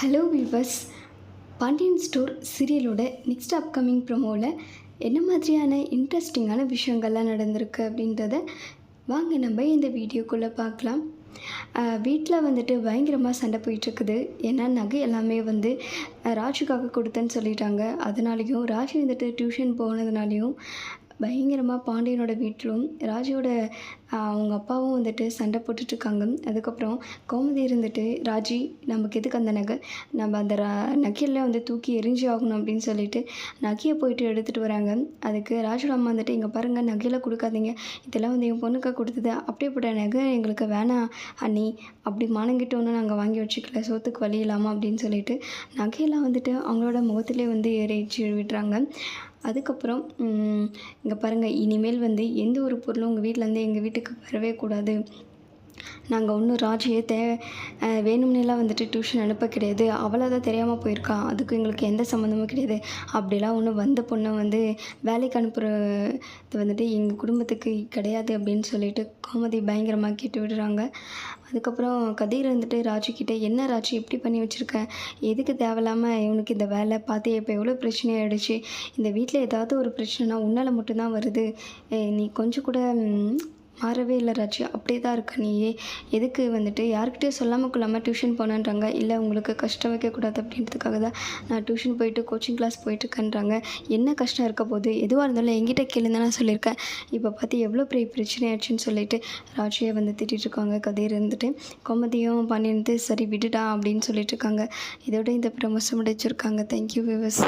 Hello viewers, Pandian store சீரியலோட next upcoming ப்ரோமோவில் என்ன மாதிரியான இன்ட்ரெஸ்டிங்கான விஷயங்கள்லாம் நடந்திருக்கு அப்படின்றத வாங்க நம்ம இந்த வீடியோக்குள்ளே பார்க்கலாம். வீட்டில் வந்துட்டு பயங்கரமாக சண்டை போயிட்டுருக்குது. ஏன்னா நகை எல்லாமே ராஜுக்காக கொடுத்தேன்னு சொல்லிட்டாங்க. அதனாலேயும் ராஜு வந்துட்டு டியூஷன் போனதுனாலையும் பயங்கரமாக பாண்டியனோட வீட்டிலும் ராஜுவோட அவங்க அப்பாவும் வந்துட்டு சண்டை போட்டுட்ருக்காங்க. அதுக்கப்புறம் கோமதி இருந்துட்டு, ராஜி நமக்கு எதுக்கு அந்த நகை, நம்ம அந்த நகையெல்லாம் தூக்கி எரிஞ்சு ஆகணும் அப்படின்னு சொல்லிட்டு நகையை போயிட்டு எடுத்துகிட்டு வராங்க. அதுக்கு ராஜோட அம்மா வந்துட்டு, இங்கே பாருங்கள், நகையெல்லாம் கொடுக்காதீங்க, இதெல்லாம் என் பொண்ணுக்காக கொடுத்தது, அப்படியேப்பட்ட நகை எங்களுக்கு வேணாம் அண்ணி, அப்படி மானங்கிட்ட ஒன்று நாங்கள் வாங்கி வச்சுக்கல, சோத்துக்கு வழி இல்லாமல் அப்படின்னு சொல்லிட்டு நகையெல்லாம் அவங்களோட முகத்திலே எரிச்சு விடுறாங்க. அதுக்கப்புறம் இங்கே பாருங்கள், இனிமேல் எந்த ஒரு பொருளும் உங்கள் வீட்டிலேருந்து எங்கள் வீட்டுக்கு வரவே கூடாது. நாங்கள் ஒன்றும் ராஜியை வேணும்னேலாம் டியூஷன் அனுப்ப கிடையாது, அவளாக தான் தெரியாமல் போயிருக்கா, அதுக்கு எங்களுக்கு எந்த சம்மந்தமும் கிடையாது. அப்படிலாம் ஒன்று வந்த பொண்ணை வேலைக்கு அனுப்புகிறது எங்கள் குடும்பத்துக்கு கிடையாது அப்படின்னு சொல்லிட்டு கோமதி பயங்கரமாக கேட்டு விடுறாங்க. அதுக்கப்புறம் கதிர் ராஜுக்கிட்ட, என்ன ராஜு இப்படி பண்ணி வச்சுருக்க, எதுக்கு தேவையில்லாமல் இவனுக்கு இந்த வேலை பார்த்து இப்போ எவ்வளோ பிரச்சனையாகிடுச்சு, இந்த வீட்டில் ஏதாவது ஒரு பிரச்சனைனா உன்னால் மட்டும்தான் வருது, நீ கொஞ்சம் கூட மாறவே இல்லை ராஜு, அப்படியே தான் இருக்க நீ, எதுக்கு யார்கிட்டையும் சொல்லாமல் கொள்ளாமல் டியூஷன் போனேன்றாங்க, இல்லை உங்களுக்கு கஷ்டம் வைக்கக்கூடாது அப்படின்றதுக்காக தான் நான் டியூஷன் போயிட்டு கோச்சிங் கிளாஸ் போயிட்டுருக்கேன்றாங்க. என்ன கஷ்டம் இருக்க போது, எதுவாக இருந்தாலும் என்கிட்ட கேளுன்னு தான் நான் சொல்லியிருக்கேன், இப்போ பார்த்து எவ்வளோ பெரிய பிரச்சனை ஆயிடுச்சுன்னு சொல்லிட்டு ராஜியை திட்டிகிட்ருக்காங்க. கதிர் கோமதியும் பாண்டியன் சரி விடுடா அப்படின்னு சொல்லிட்டு இருக்காங்க. இதோட இந்த ப்ரமோஷன் முடிச்சிருக்காங்க. Thank you viewers.